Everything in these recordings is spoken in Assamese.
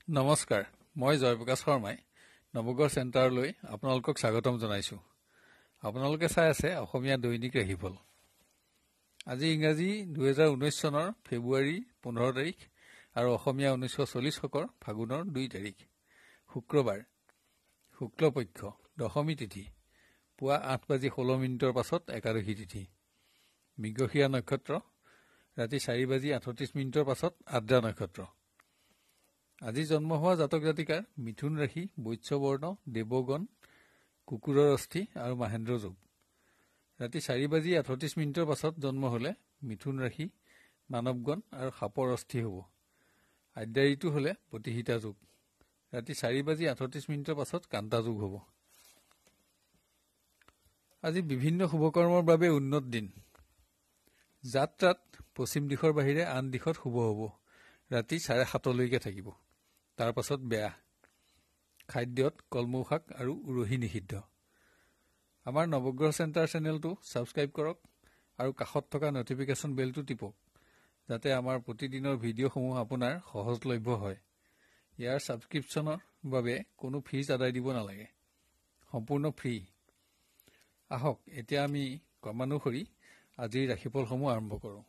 নমস্কাৰ, মই জয়প্ৰকাশ শৰ্মাই নৱগ্ৰহ চেণ্টাৰলৈ আপোনালোকক স্বাগতম জনাইছোঁ। আপোনালোকে চাই আছে অসমীয়া দৈনিক ৰাশিফল। আজি ইংৰাজী 2019 চনৰ ফেব্ৰুৱাৰী 15 তাৰিখ আৰু অসমীয়া 1940 শকৰ ফাগুনৰ 2 তাৰিখ, শুক্ৰবাৰ, শুক্লপক্ষ, দশমী তিথি, পুৱা 8:16 পাছত একাদশী তিথি, মৃগশিৰা নক্ষত্ৰ, ৰাতি 4:38 পাছত আদ্ৰা নক্ষত্ৰ। আজি জন্ম হোৱা জাতক জাতিকাৰ মিথুন ৰাশি, বৈশ্যবৰ্ণ, দেৱগণ, কুকুৰৰ অস্থি আৰু মাহেন্দ্ৰ যোগ। ৰাতি 4:38 পাছত জন্ম হলে মিথুন ৰাশি, মানৱগণ আৰু সাপৰ অস্থি হ'ব। আদ্যা ঋতু হলে প্ৰতিহিতা যোগ। ৰাতি 4:38 পাছত কান্তা যোগ হ'ব। আজি বিভিন্ন শুভকৰ্মৰ বাবে উন্নত দিন। যাত্ৰাত পশ্চিম দিশৰ বাহিৰে আন দিশত শুভ হ'ব। ৰাতি 7:30লৈকে থাকিব। তাৰ পাছত বেয়া। খাদ্যত কলমৌ শাক আৰু উৰহি নিষিদ্ধ। আমাৰ নৱগ্ৰহ চেণ্টাৰ চেনেলটো ছাবস্ক্ৰাইব কৰক আৰু কাষত থকা নটিফিকেশ্যন বেলটো টিপক, যাতে আমাৰ প্ৰতিদিনৰ ভিডিঅ'সমূহ আপোনাৰ সহজলভ্য হয়। ইয়াৰ ছাবস্ক্ৰিপশ্যনৰ বাবে কোনো ফিজ আদায় দিব নালাগে, সম্পূৰ্ণ ফ্ৰী। আহক এতিয়া আমি ক্ৰমানুসৰি আজিৰ ৰাশিফলসমূহ আৰম্ভ কৰোঁ।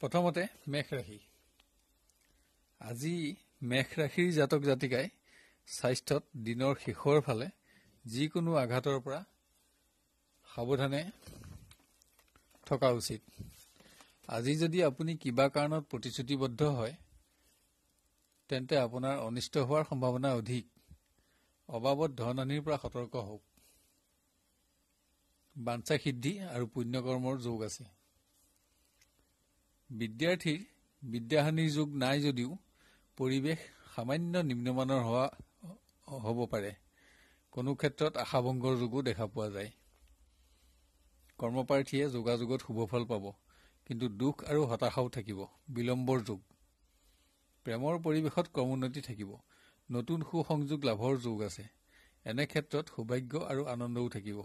প্ৰথমতে মেষ ৰাশি। আজি মেষ ৰাশিৰ জাতক জাতিকাই স্বাস্থ্যত দিনৰ শেষৰ ফালে যিকোনো আঘাতৰ পৰা সাৱধানে থকা উচিত। আজি যদি আপুনি কিবা কাৰণত প্ৰতিশ্ৰুতিবদ্ধ হয়, তেন্তে আপোনাৰ অনিষ্ট হোৱাৰ সম্ভাৱনা অধিক। অবাবত ধন-হানিৰ পৰা সতৰ্ক হওক। বাঞ্ছা সিদ্ধি আৰু পুণ্যকৰ্মৰ যোগ আছে। বিদ্যাৰ্থীৰ বিদ্যাহানিৰ যোগ নাই যদিও পৰিৱেশ সামান্য নিম্নমানৰ হ'ব পাৰে। কোনো ক্ষেত্ৰত আশাভংগৰ যোগো দেখা পোৱা যায়। কৰ্মপ্ৰাৰ্থীয়ে যোগাযোগত শুভফল পাব, কিন্তু দুখ আৰু হতাশাও থাকিব। বিলম্বৰ যোগ। প্ৰেমৰ পৰিৱেশত ক্ৰমোন্নতি থাকিব। নতুন সুসংযোগ লাভৰ যোগ আছে। এনে ক্ষেত্ৰত সৌভাগ্য আৰু আনন্দও থাকিব।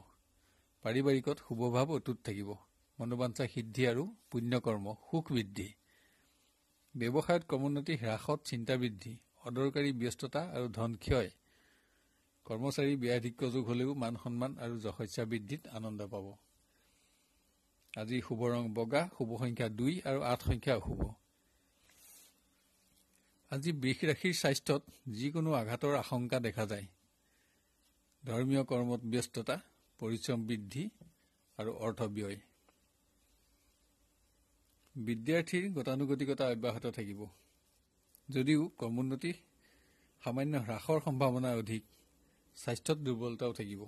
পাৰিবাৰিকত শুভভাৱ অটুট থাকিব। মনোবাঞ্ছা সিদ্ধি আৰু পুণ্যকৰ্ম সুখ বৃদ্ধি। ব্যৱসায়ত ক্ৰমোন্নতি হ্ৰাসত চিন্তা বৃদ্ধি। অদৰকাৰী ব্যস্ততা আৰু ধন ক্ষয়। কৰ্মচাৰী ব্যয়াধিক্য যোগ হলেও মান সন্মান আৰু যশস্যা বৃদ্ধিত আনন্দ পাব। আজি শুভ ৰং বগা, শুভ সংখ্যা 2 আৰু 8 সংখ্যা অশুভ। আজি বৃষ ৰাশিৰ স্বাস্থ্যত যিকোনো আঘাতৰ আশংকা দেখা যায়। ধৰ্মীয় কৰ্মত ব্যস্ততা, পৰিশ্ৰম বৃদ্ধি আৰু অৰ্থ ব্যয়। বিদ্যাৰ্থীৰ গতানুগতিকতা অব্যাহত থাকিব, যদিও ক্ৰমোন্নতি সামান্য হ্ৰাসৰ সম্ভাৱনা অধিক। স্বাস্থ্যত দুৰ্বলতাও থাকিব।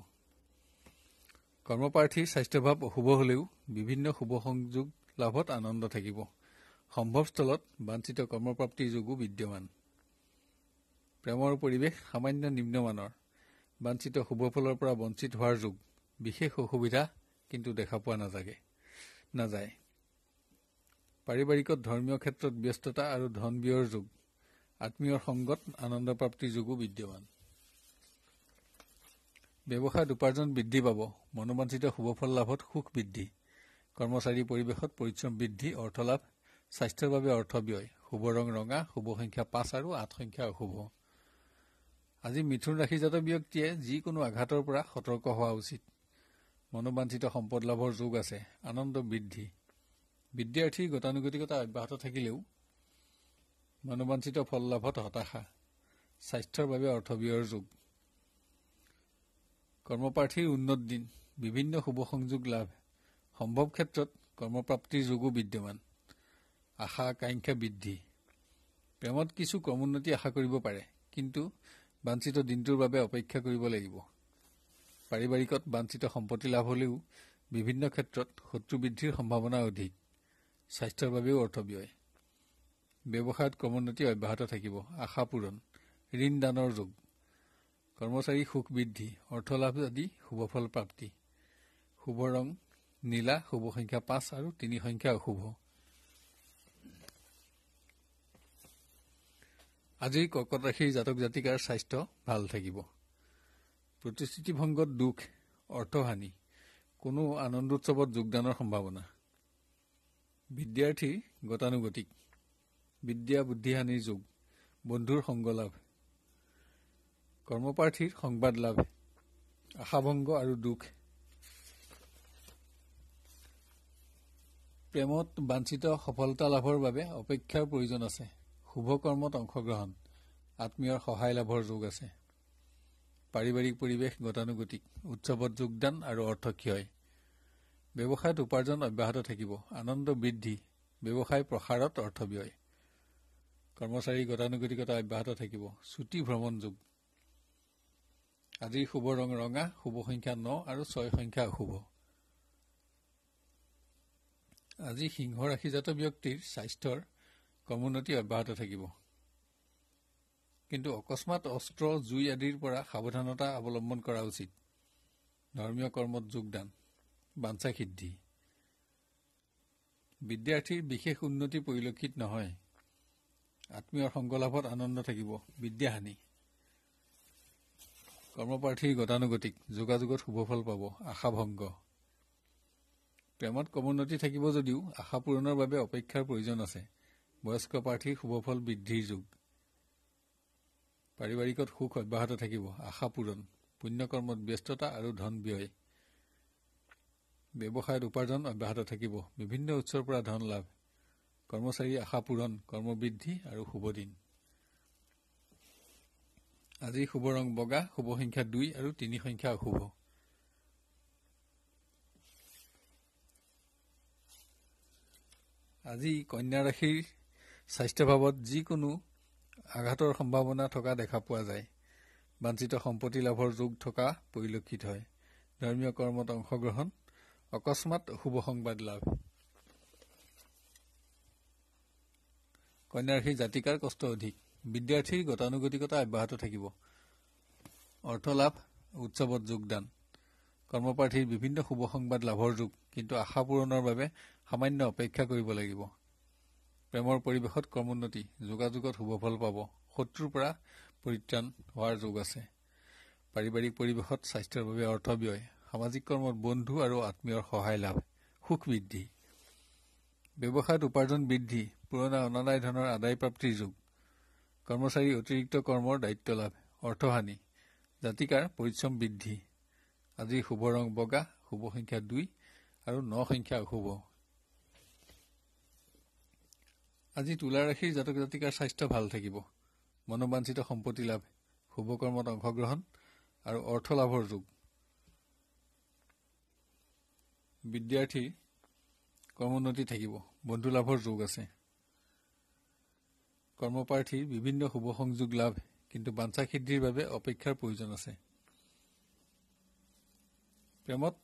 কৰ্মপ্ৰাৰ্থীৰ স্বাস্থ্যভাৱ অশুভ হলেও বিভিন্ন শুভ সংযোগ লাভত আনন্দ থাকিব। সম্ভৱস্থলত বাঞ্ছিত কৰ্মপ্ৰাপ্তিৰ যোগো বিদ্যমান। প্ৰেমৰ পৰিৱেশ সামান্য নিম্নমানৰ। বাঞ্ছিত শুভফলৰ পৰা বঞ্চিত হোৱাৰ যোগ। বিশেষ অসুবিধা কিন্তু দেখা পোৱা নাযায়। পাৰিবাৰিকত ধৰ্মীয় ক্ষেত্ৰত ব্যস্ততা আৰু ধন ব্যয়ৰ যোগ। আত্মীয়ৰ সংগত আনন্দ প্ৰাপ্তিৰ যোগো বিদ্যমান। ব্যৱসায়ত উপাৰ্জন বৃদ্ধি পাব। মনোবাঞ্ছিত শুভফল লাভত সুখ বৃদ্ধি। কৰ্মচাৰী পৰিৱেশত পৰিশ্ৰম বৃদ্ধি, অৰ্থলাভ। স্বাস্থ্যৰ বাবে অৰ্থ ব্যয়। শুভ ৰং ৰঙা, শুভ সংখ্যা 5 আৰু 8 সংখ্যা অশুভ। আজি মিথুন ৰাশিজাত ব্যক্তিয়ে যিকোনো আঘাতৰ পৰা সতৰ্ক হোৱা উচিত। মনোবাঞ্ছিত সম্পদ লাভৰ যোগ আছে। আনন্দ বৃদ্ধি। বিদ্যাৰ্থীৰ গতানুগতিকতা অব্যাহত থাকিলেও মনোবাঞ্ছিত ফল লাভত হতাশা। স্বাস্থ্যৰ বাবে অৰ্থ ব্যয়ৰ যোগ। কৰ্মপ্ৰাৰ্থীৰ উন্নত দিন। বিভিন্ন শুভ সংযোগ লাভ। সম্ভৱ ক্ষেত্ৰত কৰ্মপ্ৰাপ্তিৰ যোগো বিদ্যমান। আশা আকাংক্ষা বৃদ্ধি। প্ৰেমত কিছু ক্ৰমোন্নতি আশা কৰিব পাৰে, কিন্তু বাঞ্ছিত দিনটোৰ বাবে অপেক্ষা কৰিব লাগিব। পাৰিবাৰিকত বাঞ্ছিত সম্পত্তি লাভ হলেও বিভিন্ন ক্ষেত্ৰত শত্ৰু বৃদ্ধিৰ সম্ভাৱনা অধিক। স্বাস্থ্যৰ বাবেও অৰ্থ ব্যয়। ব্যৱসায়ত ক্ৰমোন্নতি অব্যাহত থাকিব। আশা পূৰণ। ঋণ দানৰ যোগ। কৰ্মচাৰী সুখ বৃদ্ধি, অৰ্থলাভ আদি শুভফল প্ৰাপ্তি। শুভ ৰং নীলা, শুভ সংখ্যা 5 আৰু 3 সংখ্যা অশুভ। আজিৰ কৰ্কট ৰাশিৰ জাতক জাতিকাৰ স্বাস্থ্য ভাল থাকিব। প্ৰতিশ্ৰুতি ভংগত দুখ, অৰ্থহানি, কোনো আনন্দ উৎসৱত যোগদানৰ সম্ভাৱনা। বিদ্যাৰ্থীৰ গতানুগতিক, বিদ্যা বুদ্ধিহানিৰ যুগ, বন্ধুৰ সংগ লাভ, কৰ্মপ্ৰাৰ্থীৰ সংবাদ লাভ, আশাভংগ আৰু দুখ, প্ৰেমত বাঞ্ছিত সফলতা লাভৰ বাবে অপেক্ষাৰ প্ৰয়োজন আছে, শুভ কৰ্মত অংশগ্ৰহণ, আত্মীয়ৰ সহায় লাভৰ যোগ আছে। পাৰিবাৰিক পৰিৱেশ গতানুগতিক, উৎসৱত যোগদান আৰু অৰ্থক্ষয়, ব্যৱসায়ত উপাৰ্জন অব্যাহত থাকিব, আনন্দ বৃদ্ধি, ব্যৱসায় প্ৰসাৰত অৰ্থ ব্যয়, কৰ্মচাৰীৰ গতানুগতিকতা অব্যাহত থাকিব, ছুটি ভ্ৰমণ যোগ। আজিৰ শুভ ৰং ৰঙা, শুভ সংখ্যা 9 আৰু 6 সংখ্যা অশুভ। আজি সিংহ ৰাশিজাত ব্যক্তিৰ স্বাস্থ্যৰ ক্ৰমোন্নতি অব্যাহত থাকিব, কিন্তু অকস্মাত অস্ত্ৰ জুই আদিৰ পৰা সাৱধানতা অৱলম্বন কৰা উচিত। ধৰ্মীয় কৰ্মত যোগদান, বাঞ্ছা সিদ্ধি, বিদ্যাৰ্থীৰ বিশেষ উন্নতি পৰিলক্ষিত নহয়, আত্মীয়ৰ সংগলাভত আনন্দ থাকিব, বিদ্যাহানি, কৰ্মপ্ৰাৰ্থীৰ গতানুগতিক, যোগাযোগত শুভফল পাব, আশাভংগ, প্ৰেমত ক্ৰমোন্নতি থাকিব যদিও আশা পূৰণৰ বাবে অপেক্ষাৰ প্ৰয়োজন আছে, বয়স্ক প্ৰাৰ্থীৰ শুভফল বৃদ্ধিৰ যুগ। পাৰিবাৰিকত সুখ অব্যাহত থাকিব, আশা পূৰণ, পুণ্যকৰ্মত ব্যস্ততা আৰু ধন ব্যয়, ব্যৱসায়ত উপাৰ্জন অব্যাহত থাকিব, বিভিন্ন উৎসৰ পৰা ধন লাভ, কৰ্মচাৰীৰ আশা পূৰণ, কৰ্মবৃদ্ধি আৰু শুভ দিন। আজি শুভ ৰং বগা, শুভ সংখ্যা 2 আৰু 3 সংখ্যা অশুভ। আজি কন্যা ৰাশিৰ স্বাস্থ্যভাৱত যিকোনো আঘাতৰ সম্ভাৱনা থকা দেখা পোৱা যায়, বাঞ্ছিত সম্পত্তি লাভৰ যোগ থকা পৰিলক্ষিত হয়, ধৰ্মীয় কৰ্মত অংশগ্ৰহণ, অকস্মাত শুভ সংবাদ লাভ। কন্যা ৰাশিৰ জাতিকাৰ কষ্ট অধিক, বিদ্যাৰ্থীৰ গতানুগতিকতা অব্যাহত থাকিব, অৰ্থ লাভ, উৎসৱত যোগদান, কৰ্মপ্ৰাৰ্থীৰ বিভিন্ন শুভ সংবাদ লাভৰ যুগ, কিন্তু আশা পূৰণৰ বাবে সামান্য অপেক্ষা কৰিব লাগিব। প্ৰেমৰ পৰিৱেশত ক্ৰমোন্নতি, যোগাযোগত শুভফল পাব, শত্ৰুৰ পৰা পৰিত্ৰাণ হোৱাৰ যোগ আছে। পাৰিবাৰিক পৰিৱেশত স্বাস্থ্যৰ বাবে অৰ্থ ব্যয়, সামাজিক কৰ্মত বন্ধু আৰু আত্মীয়ৰ সহায় লাভ, সুখ বৃদ্ধি, ব্যৱসায়ত উপাৰ্জন বৃদ্ধি, পুৰণা অনাদায় ধনৰ আদায় প্ৰাপ্তিৰ যুগ, কৰ্মচাৰীৰ অতিৰিক্ত কৰ্মৰ দায়িত্ব লাভ, অৰ্থহানি, জাতিকাৰ পৰিশ্ৰম বৃদ্ধি। আজিৰ শুভ ৰং বগা, শুভ সংখ্যা 2 আৰু 9 সংখ্যা অশুভ। আজি তুলা ৰাশিৰ জাতক জাতিকাৰ স্বাস্থ্য ভাল থাকিব, মনোবাঞ্ছিত সম্পত্তি লাভ, শুভ কৰ্মত অংশগ্ৰহণ আৰু অৰ্থ লাভৰ যোগ। বিদ্যাৰ্থীৰ কৰ্মোন্নতি থাকিব, বন্ধু লাভৰ যোগ আছে, কৰ্মপ্ৰাৰ্থীৰ বিভিন্ন শুভ সংযোগ লাভ, কিন্তু বাঞ্ছা সিদ্ধিৰ বাবে অপেক্ষাৰ প্ৰয়োজন আছে। প্ৰেমত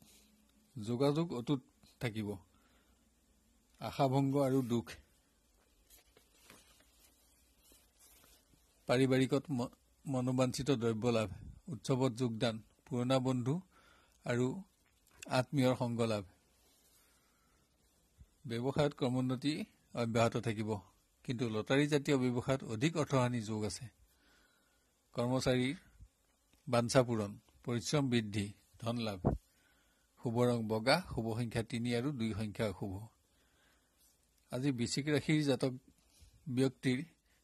যোগাযোগ অটুট থাকিব, আশাভংগ আৰু দুখ। পাৰিবাৰিকত মনোবাঞ্ছিত দ্ৰব্য লাভ, উৎসৱত যোগদান, পুৰণা বন্ধু আৰু আত্মীয়ৰ সংগ লাভ, ব্যৱসায়ত ক্ৰমোন্নতি অব্যাহত থাকিব, কিন্তু লটাৰী জাতীয় ব্যৱসায়ত অধিক অৰ্থহানি যোগ আছে। কৰ্মচাৰীৰ বাঞ্ছা পূৰণ, পৰিশ্ৰম বৃদ্ধি, ধন লাভ, শুভ ৰং বগা, শুভ সংখ্যা 3 আৰু 2 সংখ্যা অশুভ। আজি বৃশ্চিক ৰাশিৰ জাতক ব্যক্তিৰ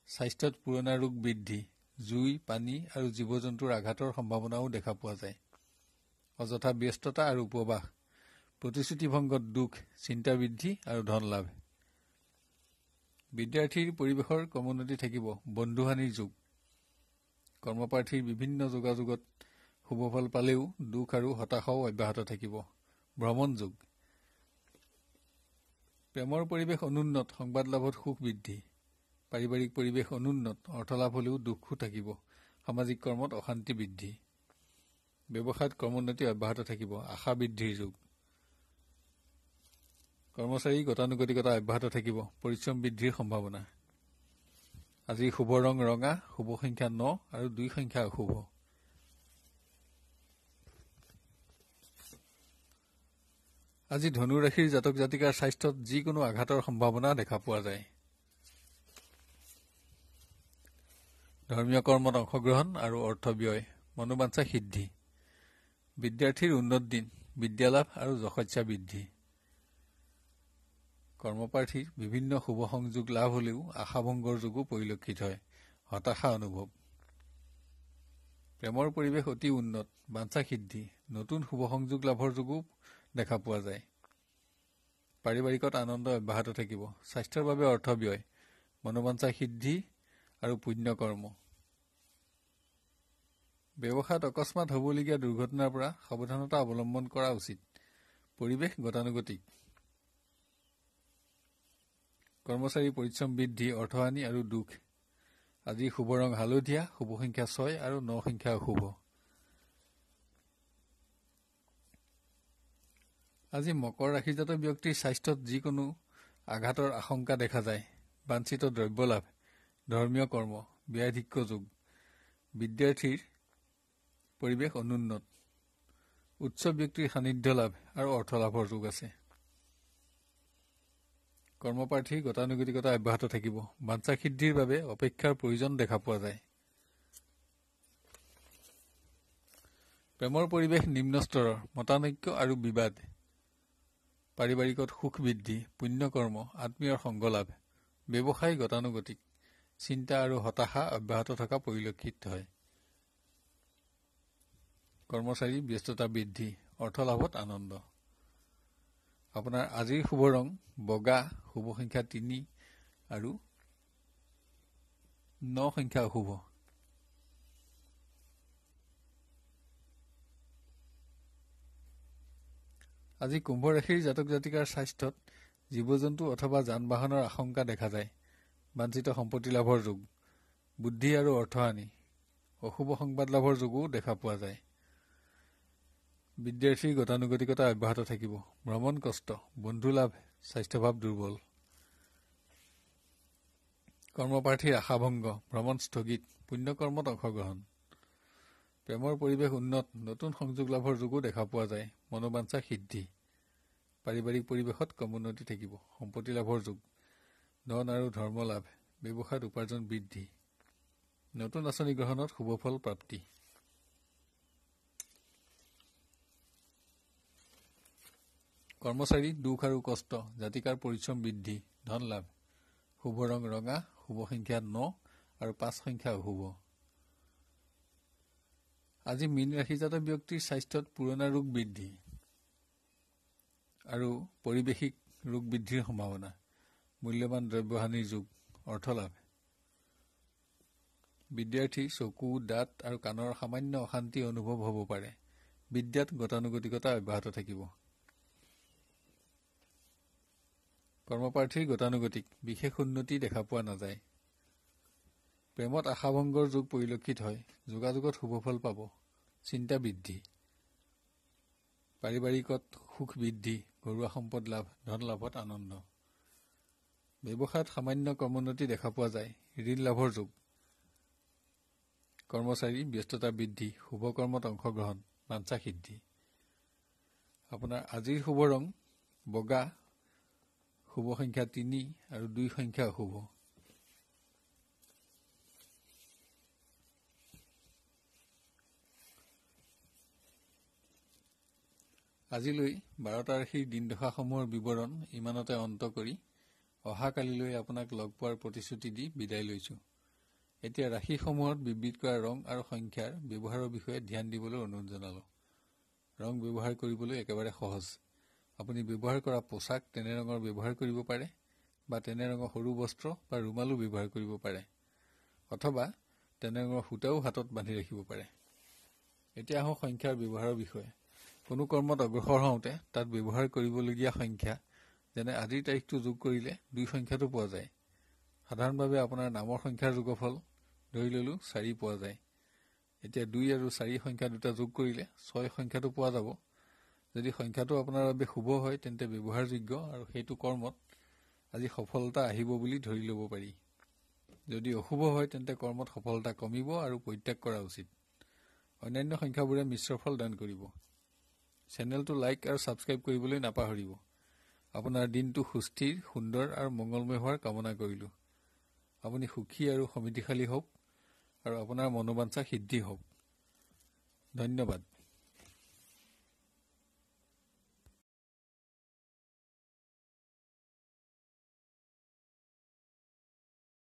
স্বাস্থ্যত পুৰণা ৰোগ বৃদ্ধি, জুই, পানী আৰু জীৱ জন্তুৰ আঘাতৰ সম্ভাৱনাও দেখা পোৱা যায়, অযথা ব্যস্ততা আৰু উপবাস, প্ৰতিশ্ৰুতিভংগত দুখ, চিন্তা বৃদ্ধি আৰু ধন লাভ। বিদ্যাৰ্থীৰ পৰিৱেশৰ ক্ৰমোন্নতি থাকিব, বন্ধুহানিৰ যুগ, কৰ্মপ্ৰাৰ্থীৰ বিভিন্ন যোগাযোগত শুভফল পালেও দুখ আৰু হতাশাও অব্যাহত থাকিব, ভ্ৰমণ যুগ। প্ৰেমৰ পৰিৱেশ অনুন্নত, সংবাদ লাভত সুখ বৃদ্ধি, পাৰিবাৰিক পৰিৱেশ অনুন্নত, অৰ্থলাভ হলেও দুখো থাকিব, সামাজিক কৰ্মত অশান্তি বৃদ্ধি, ব্যৱসায়ত ক্ৰমোন্নতি অব্যাহত থাকিব, আশা বৃদ্ধিৰ যুগ। কৰ্মচাৰী গতানুগতিকতা অব্যাহত থাকিব, পৰিশ্ৰম বৃদ্ধিৰ সম্ভাৱনা। আজি শুভ ৰং ৰঙা, শুভ সংখ্যা 9 আৰু 2 সংখ্যা অশুভ। আজি ধনু ৰাশিৰ জাতক জাতিকাৰ স্বাস্থ্যত যিকোনো আঘাতৰ সম্ভাৱনা দেখা পোৱা যায়, ধৰ্মীয় কৰ্মত অংশগ্ৰহণ আৰু অৰ্থ ব্যয়, মনোবাঞ্ছা সিদ্ধি, বিদ্যাৰ্থীৰ উন্নত দিন, বিদ্যালাভ আৰু যশস্যা বৃদ্ধি। কৰ্মপ্ৰাৰ্থীৰ বিভিন্ন শুভ সংযোগ লাভ হলেও আশাভংগৰ যোগো পৰিলক্ষিত হয়, হতাশা অনুভৱ। প্ৰেমৰ পৰিৱেশ অতি উন্নত, বাঞ্ছা সিদ্ধি, নতুন শুভ সংযোগ লাভৰ যোগো দেখা পোৱা যায়। পাৰিবাৰিকত আনন্দ অব্যাহত থাকিব। স্বাস্থ্যৰ বাবে অৰ্থ ব্যয়, মনোবাঞ্ছা সিদ্ধি আৰু পুণ্য কৰ্ম। ব্যৱসায়ত অকস্মাৎ হ'বলগীয়া দুৰ্ঘটনাৰ পৰা সাৱধানতা অৱলম্বন কৰা উচিত। পৰিৱেশ গতানুগতিক। কৰ্মচাৰী পৰিশ্ৰম বৃদ্ধি, অৰ্থহানি আৰু দুখ। আজি শুভ ৰং হালধীয়া, শুভ সংখ্যা 6 আৰু 9 সংখ্যা অশুভ। আজি মকৰ ৰাশিজাত ব্যক্তিৰ স্বাস্থ্যত যিকোনো আঘাতৰ আশংকা দেখা যায়। বাঞ্ছিত দ্ৰব্য লাভ, ধৰ্মীয় কৰ্ম, ব্যাধিক্য যোগ। বিদ্যাৰ্থীৰ পৰিৱেশ অনুন্নত। উচ্চ ব্যক্তিৰ সান্নিধ্য লাভ আৰু অৰ্থ লাভৰ যোগ আছে। কৰ্মপ্ৰাৰ্থীৰ গতানুগতিকতা অব্যাহত থাকিব। বাঞ্ছা সিদ্ধিৰ বাবে অপেক্ষাৰ প্ৰয়োজন দেখা পোৱা যায়। প্ৰেমৰ পৰিৱেশ নিম্ন স্তৰৰ, মতানৈক্য আৰু বিবাদ। পাৰিবাৰিকত সুখ বৃদ্ধি, পুণ্য কৰ্ম, আত্মীয়ৰ সংগ লাভ। ব্যৱসায় গতানুগতিক, চিন্তা আৰু হতাশা অব্যাহত থকা পৰিলক্ষিত হয়। কৰ্মচাৰী ব্যস্ততা বৃদ্ধি, অৰ্থ লাভত আনন্দ। আপোনাৰ আজিৰ শুভ ৰং বগা, শুভ সংখ্যা 3 আৰু 9 সংখ্যা অশুভ। আজি কুম্ভ ৰাশিৰ জাতক জাতিকাৰ স্বাস্থ্যত জীৱ জন্তু অথবা যান বাহনৰ আশংকা দেখা যায়। বাঞ্ছিত সম্পত্তি লাভৰ যোগ, বুদ্ধি আৰু অৰ্থহানি, অশুভ সংবাদ লাভৰ যোগো দেখা পোৱা যায়। বিদ্যাৰ্থীৰ গতানুগতিকতা অব্যাহত থাকিব। ভ্ৰমণ কষ্ট, বন্ধু লাভ, স্বাস্থ্যভাৱ দুৰ্বল। কৰ্মপ্ৰাৰ্থীৰ আশাভংগ, ভ্ৰমণ স্থগিত, পুণ্যকৰ্মত অংশগ্ৰহণ। প্ৰেমৰ পৰিৱেশ উন্নত, নতুন সংযোগ লাভৰ যোগো দেখা পোৱা যায়। মনোবাঞ্ছা সিদ্ধি। পাৰিবাৰিক পৰিৱেশত ক্ৰমোন্নতি থাকিব। সম্পত্তি লাভৰ যোগ, ধন আৰু ধৰ্ম লাভ। ব্যৱসায়ত উপাৰ্জন বৃদ্ধি। নতুন আঁচনি গ্ৰহণত শুভফল প্ৰাপ্তি। কৰ্মচাৰী দুখ আৰু কষ্ট, জাতিকাৰ পৰিশ্ৰম বৃদ্ধি, ধন লাভ। শুভ ৰং ৰঙা, শুভ সংখ্যা 9 আৰু 5 সংখ্যা অশুভ। আজি মীন ৰাশিজাত ব্যক্তিৰ স্বাস্থ্যত পুৰণা ৰোগ বৃদ্ধি আৰু পৰিৱেশিক ৰোগ বৃদ্ধিৰ সম্ভাৱনা। মূল্যৱান দ্ৰব্যহানিৰ যোগ, অৰ্থ লাভ। বিদ্যাৰ্থী চকু, দাঁত আৰু কাণৰ সামান্য অশান্তি অনুভৱ হ'ব পাৰে। বিদ্যাত গতানুগতিকতা অব্যাহত থাকিব। কৰ্মপ্ৰাৰ্থীৰ গতানুগতিক, বিশেষ উন্নতি দেখা পোৱা নাযায়। প্ৰেমত আশাভংগৰ যোগ পৰিলক্ষিত হয়। যোগাযোগত শুভফল পাব। চিন্তা বৃদ্ধি। পাৰিবাৰিকত সুখ বৃদ্ধি, ঘৰুৱা সম্পদ লাভ, ধন লাভত আনন্দ। ব্যৱসায়ত সামান্য ক্ৰমোন্নতি দেখা পোৱা যায়। ঋণ লাভৰ যোগ। কৰ্মচাৰী ব্যস্ততা বৃদ্ধি, শুভ কৰ্মত অংশগ্ৰহণ, বাঞ্ছা সিদ্ধি। আপোনাৰ আজিৰ শুভ ৰং বগা, শুভ সংখ্যা 3 আৰু 2 সংখ্যা অশুভ। আজিলৈ 12টা ৰাশিৰ দিনদশাসমূহৰ বিৱৰণ ইমানতে অন্ত কৰি অহাকালিলৈ আপোনাক লগ পোৱাৰ প্ৰতিশ্ৰুতি দি বিদায় লৈছো। এতিয়া ৰাশিসমূহত বিবৃত কৰা ৰং আৰু সংখ্যাৰ ব্যৱহাৰৰ বিষয়ে ধ্যান দিবলৈ অনুৰোধ জনালোঁ। ৰং ব্যৱহাৰ কৰিবলৈ একেবাৰে সহজ। আপুনি ব্যৱহাৰ কৰা পোছাক তেনে ৰঙৰ ব্যৱহাৰ কৰিব পাৰে বা তেনে ৰঙৰ সৰু বস্ত্ৰ বা ৰুমালো ব্যৱহাৰ কৰিব পাৰে, অথবা তেনে ৰঙৰ সূতাও হাতত বান্ধি ৰাখিব পাৰে। এতিয়া আহোঁ সংখ্যাৰ ব্যৱহাৰৰ বিষয়ে। কোনো কৰ্মত অগ্ৰসৰ হওঁতে তাত ব্যৱহাৰ কৰিবলগীয়া সংখ্যা, যেনে আজিৰ তাৰিখটো যোগ কৰিলে 2 সংখ্যাটো পোৱা যায়। সাধাৰণভাৱে আপোনাৰ নামৰ সংখ্যাৰ যোগফল ধৰি ললোঁ 4 পোৱা যায়। এতিয়া 2 আৰু 4 সংখ্যা দুটা যোগ কৰিলে 6 সংখ্যাটো পোৱা যাব। যদি সংখ্যাটো আপোনাৰ বাবে শুভ হয় তেন্তে ব্যৱহাৰযোগ্য আৰু সেইটো কৰ্মত আজি সফলতা আহিব বুলি ধৰি ল'ব পাৰি। যদি অশুভ হয় তেন্তে কৰ্মত সফলতা কমিব আৰু পৰিত্যাগ কৰা উচিত। অন্যান্য সংখ্যাবোৰে মিশ্ৰ ফল দান কৰিব। চেনেলটো লাইক আৰু ছাবস্ক্ৰাইব কৰিবলৈ নাপাহৰিব। আপোনাৰ দিনটো সুস্থিৰ, সুন্দৰ আৰু মংগলময় হোৱাৰ কামনা কৰিলোঁ। আপুনি সুখী আৰু সমৃদ্ধিশালী হওক আৰু আপোনাৰ মনোবাঞ্ছা সিদ্ধি হওক। ধন্যবাদ।